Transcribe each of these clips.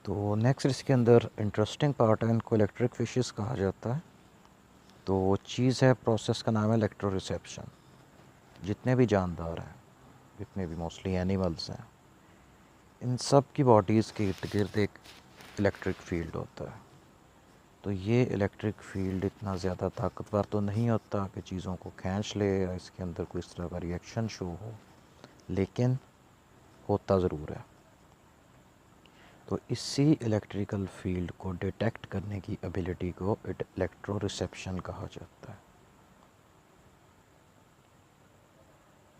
तो नेक्स्ट इसके अंदर इंटरेस्टिंग पार्ट है, इनको इलेक्ट्रिक फिशेस कहा जाता है। तो चीज़ है, प्रोसेस का नाम है इलेक्ट्रो रिसेप्शन। जितने भी जानदार हैं, जितने भी मोस्टली एनिमल्स हैं, इन सब की बॉडीज़ के इर्द गिर्द एक इलेक्ट्रिक फील्ड होता है। तो ये इलेक्ट्रिक फील्ड इतना ज़्यादा ताकतवर तो नहीं होता कि चीज़ों को खींच ले या इसके अंदर कोई इस तरह का रिएक्शन शो हो, लेकिन होता ज़रूर है। तो इसी इलेक्ट्रिकल फील्ड को डिटेक्ट करने की एबिलिटी को इलेक्ट्रो रिसेप्शन कहा जाता है।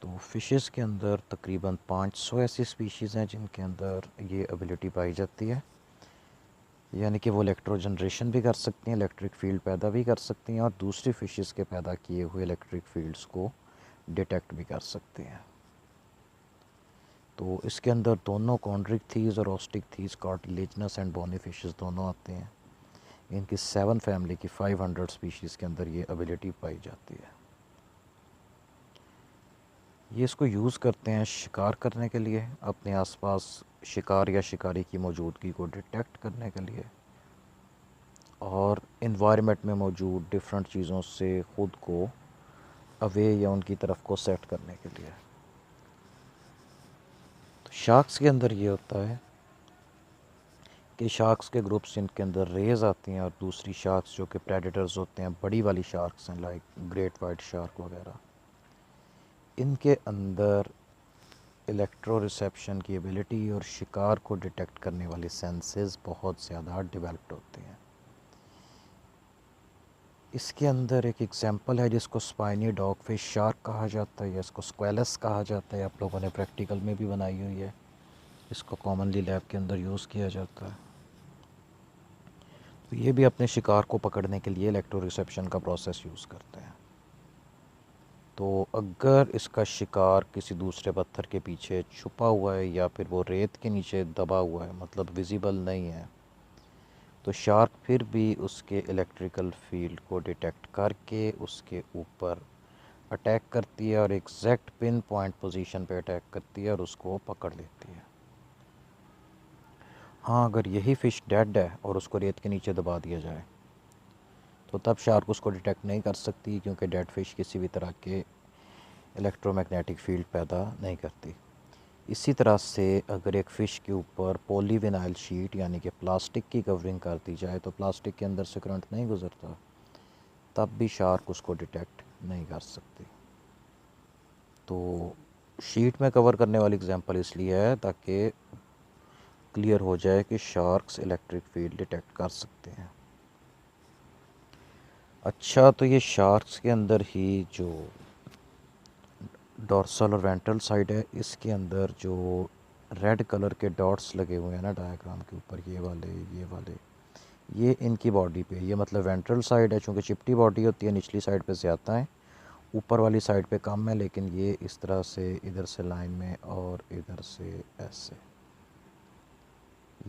तो फ़िशेस के अंदर तकरीबन 500 ऐसी स्पीशीज़ हैं जिनके अंदर ये एबिलिटी पाई जाती है, यानी कि वो इलेक्ट्रो जनरेशन भी कर सकती हैं, इलेक्ट्रिक फील्ड पैदा भी कर सकती हैं और दूसरी फ़िशेस के पैदा किए हुए इलेक्ट्रिक फील्ड्स को डिटेक्ट भी कर सकती हैं। तो इसके अंदर दोनों कॉन्ड्रिक थीस और osteichthyes, cartilaginous and bony fishes दोनों आते हैं। इनकी 7 फैमिली की 500 स्पीशीज़ के अंदर ये एबिलिटी पाई जाती है। ये इसको यूज़ करते हैं शिकार करने के लिए, अपने आसपास शिकार या शिकारी की मौजूदगी को डिटेक्ट करने के लिए, और इन्वायरमेंट में मौजूद डिफरेंट चीज़ों से ख़ुद को अवे या उनकी तरफ को सेट करने के लिए। तो शार्क्स के अंदर ये होता है कि शार्क्स के ग्रुप्स इनके अंदर रेज आती हैं और दूसरी शार्क्स जो कि प्रेडेटर्स होते हैं, बड़ी वाली शार्क्स हैं लाइक ग्रेट वाइट शार्क वगैरह, इनके अंदर इलेक्ट्रो रिसेप्शन की एबिलिटी और शिकार को डिटेक्ट करने वाली सेंसेस बहुत ज़्यादा डेवलप्ड होते हैं। इसके अंदर एक एग्जांपल है जिसको स्पाइनी डॉग फिश शार्क कहा जाता है या इसको स्क्वेलस कहा जाता है। आप लोगों ने प्रैक्टिकल में भी बनाई हुई है, इसको कॉमनली लैब के अंदर यूज़ किया जाता है। तो ये भी अपने शिकार को पकड़ने के लिए इलेक्ट्रो रिसेप्शन का प्रोसेस यूज़ करते हैं। तो अगर इसका शिकार किसी दूसरे पत्थर के पीछे छुपा हुआ है या फिर वो रेत के नीचे दबा हुआ है, मतलब विजिबल नहीं है, तो शार्क फिर भी उसके इलेक्ट्रिकल फील्ड को डिटेक्ट करके उसके ऊपर अटैक करती है और एग्जैक्ट पिन पॉइंट पोजीशन पे अटैक करती है और उसको पकड़ लेती है। हाँ, अगर यही फ़िश डेड है और उसको रेत के नीचे दबा दिया जाए तो तब शार्क उसको डिटेक्ट नहीं कर सकती, क्योंकि डेड फिश किसी भी तरह के इलेक्ट्रोमैग्नेटिक फील्ड पैदा नहीं करती। इसी तरह से अगर एक फ़िश के ऊपर पॉलीविनाइल शीट यानी कि प्लास्टिक की कवरिंग कर दी जाए तो प्लास्टिक के अंदर से करंट नहीं गुजरता, तब भी शार्क उसको डिटेक्ट नहीं कर सकती। तो शीट में कवर करने वाली एग्जांपल इसलिए है ताकि क्लियर हो जाए कि शार्क्स इलेक्ट्रिक फील्ड डिटेक्ट कर सकते हैं। अच्छा, तो ये शार्क्स के अंदर ही जो डॉर्सल और वेंट्रल साइड है, इसके अंदर जो रेड कलर के डॉट्स लगे हुए हैं ना डायग्राम के ऊपर, ये वाले ये इनकी बॉडी पे, ये मतलब वेंट्रल साइड है, चूँकि चिपटी बॉडी होती है निचली साइड पे ज़्यादा है, ऊपर वाली साइड पे कम है, लेकिन ये इस तरह से इधर से लाइन में और इधर से ऐसे,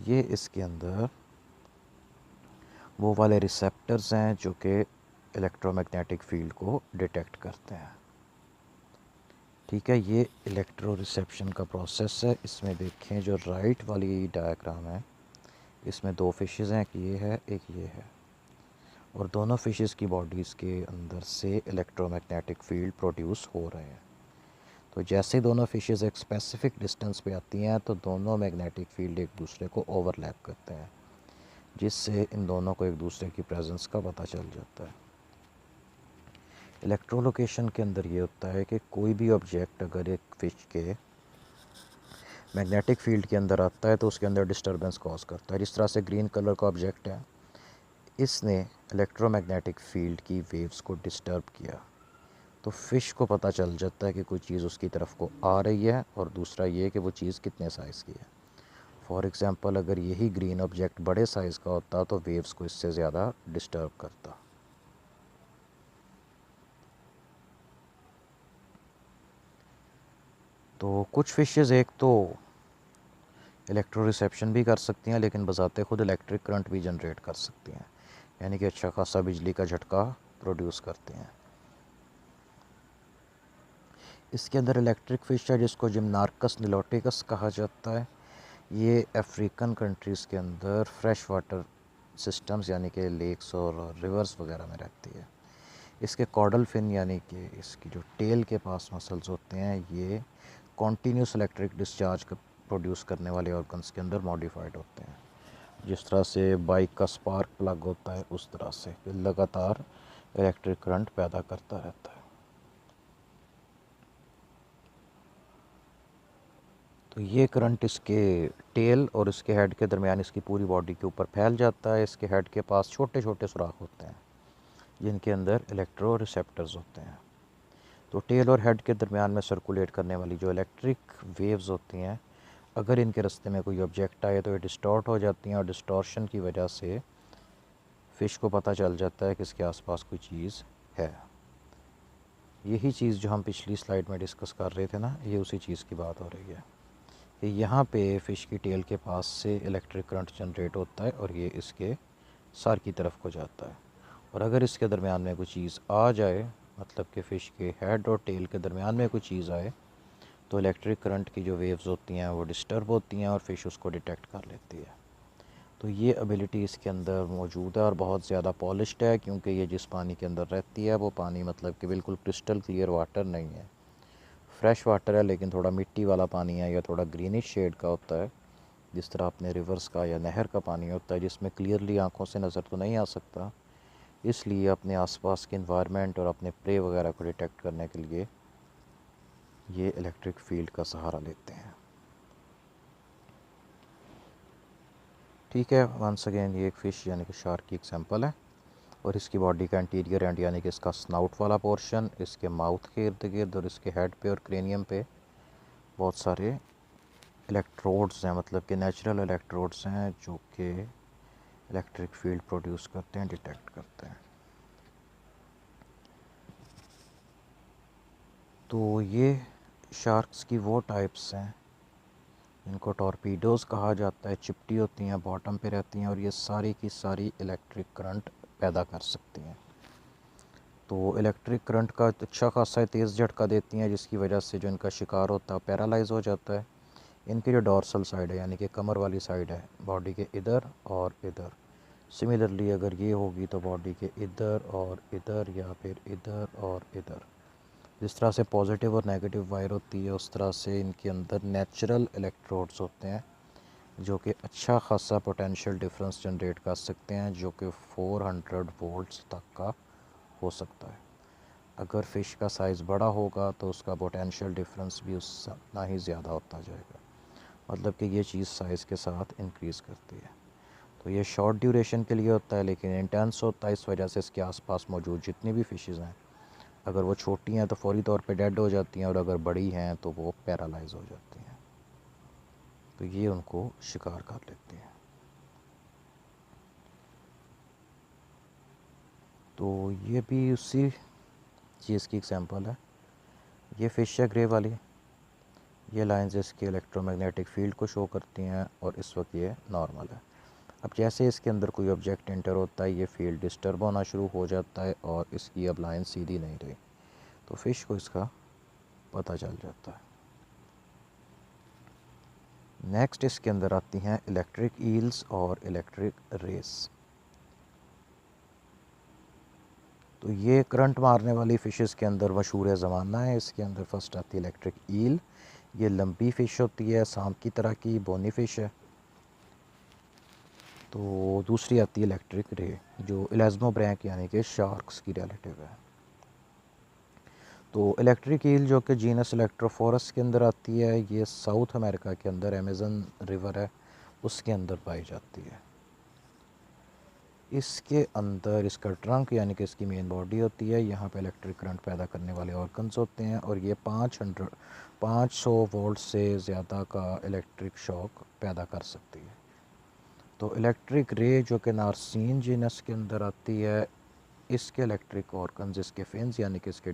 ये इसके अंदर वो वाले रिसेप्टर्स हैं जो कि इलेक्ट्रोमैग्नेटिक फील्ड को डिटेक्ट करते हैं। ठीक है, ये इलेक्ट्रो रिसेप्शन का प्रोसेस है। इसमें देखें जो राइट वाली डायग्राम है, इसमें 2 फिशेज़ हैं, एक ये है एक ये है, और दोनों फिशेज़ की बॉडीज़ के अंदर से इलेक्ट्रोमैग्नेटिक फील्ड प्रोड्यूस हो रहे हैं। तो जैसे दोनों फिशेज़ एक स्पेसिफिक डिस्टेंस पे आती हैं तो दोनों मैग्नेटिक फील्ड एक दूसरे को ओवरलैप करते हैं, जिससे इन दोनों को एक दूसरे की प्रेजेंस का पता चल जाता है। इलेक्ट्रोलोकेशन के अंदर ये होता है कि कोई भी ऑब्जेक्ट अगर एक फ़िश के मैग्नेटिक फील्ड के अंदर आता है तो उसके अंदर डिस्टरबेंस कॉज करता है। जिस तरह से ग्रीन कलर का ऑब्जेक्ट है, इसने इलेक्ट्रोमैग्नेटिक फील्ड की वेव्स को डिस्टर्ब किया, तो फ़िश को पता चल जाता है कि कोई चीज़ उसकी तरफ को आ रही है, और दूसरा ये कि वो चीज़ कितने साइज़ की है। फॉर एग्ज़ाम्पल, अगर यही ग्रीन ऑब्जेक्ट बड़े साइज़ का होता तो वेव्स को इससे ज़्यादा डिस्टर्ब करता। तो कुछ फ़िशेज़ एक तो इलेक्ट्रो रिसेप्शन भी कर सकती हैं, लेकिन बजाते खुद इलेक्ट्रिक करंट भी जनरेट कर सकती हैं, यानी कि अच्छा खासा बिजली का झटका प्रोड्यूस करते हैं। इसके अंदर इलेक्ट्रिक फ़िश है जिसको जिम्नार्कस निलोटिकस कहा जाता है। ये अफ्रीकन कंट्रीज़ के अंदर फ्रेश वाटर सिस्टम्स यानी कि लेक्स और रिवर्स वगैरह में रहती है। इसके कॉर्डल फिन यानी कि इसकी जो टेल के पास मसल्स होते हैं ये कॉन्टीन्यूस इलेक्ट्रिक डिस्चार्ज प्रोड्यूस करने वाले ऑर्गन्स के अंदर मॉडिफाइड होते हैं। जिस तरह से बाइक का स्पार्क प्लग होता है उस तरह से लगातार इलेक्ट्रिक करंट पैदा करता रहता है। तो ये करंट इसके टेल और इसके हेड के दरमियान इसकी पूरी बॉडी के ऊपर फैल जाता है। इसके हेड के पास छोटे छोटे सुराख होते हैं जिनके अंदर इलेक्ट्रो रिसेप्टर्स होते हैं। तो टेल और हेड के दरमियान में सर्कुलेट करने वाली जो इलेक्ट्रिक वेव्स होती हैं, अगर इनके रास्ते में कोई ऑब्जेक्ट आए तो ये डिस्टॉर्ट हो जाती हैं और डिस्टॉर्शन की वजह से फ़िश को पता चल जाता है कि इसके आसपास कोई चीज़ है। यही चीज़ जो हम पिछली स्लाइड में डिस्कस कर रहे थे ना, ये उसी चीज़ की बात हो रही है कि यहाँ पे फ़िश की टेल के पास से इलेक्ट्रिक करंट जनरेट होता है और ये इसके सर की तरफ को जाता है। और अगर इसके दरमियान में कोई चीज़ आ जाए, मतलब कि फ़िश के हेड और टेल के दरमियान में कोई चीज़ आए, तो इलेक्ट्रिक करंट की जो वेव्स होती हैं वो डिस्टर्ब होती हैं और फ़िश उसको डिटेक्ट कर लेती है। तो ये एबिलिटी इसके अंदर मौजूद है और बहुत ज़्यादा पॉलिश्ड है, क्योंकि ये जिस पानी के अंदर रहती है वो पानी मतलब कि बिल्कुल क्रिस्टल क्लियर वाटर नहीं है। फ्रेश वाटर है लेकिन थोड़ा मिट्टी वाला पानी है या थोड़ा ग्रीनिश शेड का होता है, जिस तरह अपने रिवर्स का या नहर का पानी होता है जिसमें क्लियरली आंखों से नज़र तो नहीं आ सकता। इसलिए अपने आसपास के इन्वायरमेंट और अपने प्रे वगैरह को डिटेक्ट करने के लिए ये इलेक्ट्रिक फील्ड का सहारा लेते हैं। ठीक है, वंस अगेन ये एक फ़िश यानी कि शार्क की एग्जांपल है और इसकी बॉडी का इंटीरियर एंड यानी कि इसका स्नाउट वाला पोर्शन, इसके माउथ के इर्द गिर्द और इसके हेड पे और क्रेनियम पे बहुत सारे इलेक्ट्रोड्स हैं, मतलब कि नेचुरल इलेक्ट्रोड्स हैं जो कि इलेक्ट्रिक फील्ड प्रोड्यूस करते हैं, डिटेक्ट करते हैं। तो ये शार्क्स की वो टाइप्स हैं इनको टॉर्पीडोज़ कहा जाता है। चिपटी होती हैं, बॉटम पे रहती हैं और ये सारी की सारी इलेक्ट्रिक करंट पैदा कर सकती हैं। तो इलेक्ट्रिक करंट का अच्छा खासा तेज़ झटका देती हैं जिसकी वजह से जो इनका शिकार होता है पैरालाइज हो जाता है। इनकी जो डॉर्सल साइड है यानी कि कमर वाली साइड है बॉडी के इधर और इधर, सिमिलरली अगर ये होगी तो बॉडी के इधर और इधर या फिर इधर और इधर, जिस तरह से पॉजिटिव और नेगेटिव वायर होती है उस तरह से इनके अंदर नेचुरल इलेक्ट्रोड्स होते हैं जो कि अच्छा खासा पोटेंशियल डिफरेंस जनरेट कर सकते हैं, जो कि 400 वोल्ट्स तक का हो सकता है। अगर फ़िश का साइज़ बड़ा होगा तो उसका पोटेंशियल डिफरेंस भी उतना ही ज़्यादा होता जाएगा, मतलब कि ये चीज़ साइज़ के साथ इंक्रीज़ करती है। तो ये शॉर्ट ड्यूरेशन के लिए होता है लेकिन इंटेंस होता है, इस वजह से इसके आसपास मौजूद जितनी भी फ़िशेज़ हैं, अगर वो छोटी हैं तो फौरी तौर पे डेड हो जाती हैं और अगर बड़ी हैं तो वो पैरालाइज हो जाती हैं। तो ये उनको शिकार कर लेती हैं। तो ये भी उसी चीज़ की एग्जांपल है। ये फ़िश है ग्रे वाली, ये लाइंस इसके इलेक्ट्रोमैग्नेटिक फ़ील्ड को शो करती हैं और इस वक्त ये नॉर्मल है। अब जैसे इसके अंदर कोई ऑब्जेक्ट एंटर होता है ये फील्ड डिस्टर्ब होना शुरू हो जाता है और इसकी अब लाइन सीधी नहीं रही, तो फ़िश को इसका पता चल जाता है। नेक्स्ट इसके अंदर आती हैं इलेक्ट्रिक ईल्स और इलेक्ट्रिक रेस। तो ये करंट मारने वाली फ़िशेस के अंदर मशहूर ज़माना है। इसके अंदर फर्स्ट आती है इलेक्ट्रिक ईल, ये लंबी फ़िश होती है, सांप की तरह की बोनी फ़िश है। तो दूसरी आती है इलेक्ट्रिक रे जो इलेज़्मोब्रैंक यानी कि शार्क्स की रिलेटिव है। तो इलेक्ट्रिक ईल जो कि जीनस इलेक्ट्रोफोरस के अंदर आती है, ये साउथ अमेरिका के अंदर अमेज़न रिवर है उसके अंदर पाई जाती है। इसके अंदर इसका ट्रंक यानी कि इसकी मेन बॉडी होती है, यहाँ पे इलेक्ट्रिक करंट पैदा करने वाले ऑर्गन्स होते हैं और ये 500 वोल्ट से ज़्यादा का इलेक्ट्रिक शॉक पैदा कर सकती है। तो इलेक्ट्रिक रे जो कि नार्सीन जीनस के अंदर आती है, इसके इलेक्ट्रिक ऑर्गन्स इसके फिन्स यानी कि इसके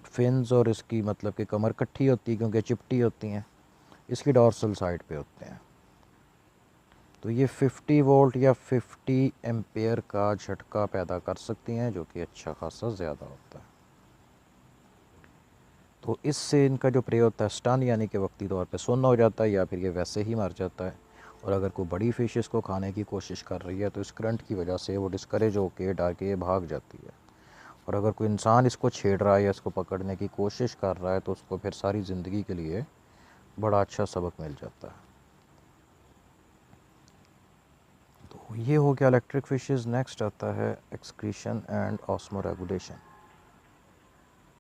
फिन्स और इसकी मतलब कि कमर कट्ठी होती है क्योंकि चिपटी होती हैं, इसकी डॉर्सल साइड पे होते हैं। तो ये 50 वोल्ट या 50 एम्पेयर का झटका पैदा कर सकती हैं जो कि अच्छा खासा ज़्यादा होता है। तो इससे इनका जो प्रे होता है स्टन यानी कि वक्ती तौर पे सुन्न हो जाता है, या फिर ये वैसे ही मर जाता है। और अगर कोई बड़ी फ़िश इसको खाने की कोशिश कर रही है तो इस करंट की वजह से वो डिस्करेज होकर डर के ये भाग जाती है। और अगर कोई इंसान इसको छेड़ रहा है या इसको पकड़ने की कोशिश कर रहा है तो उसको फिर सारी ज़िंदगी के लिए बड़ा अच्छा सबक मिल जाता है। तो ये हो गया इलेक्ट्रिक फिशेस। नेक्स्ट आता है एक्सक्रीशन एंड ऑस्मो रेगुलेशन।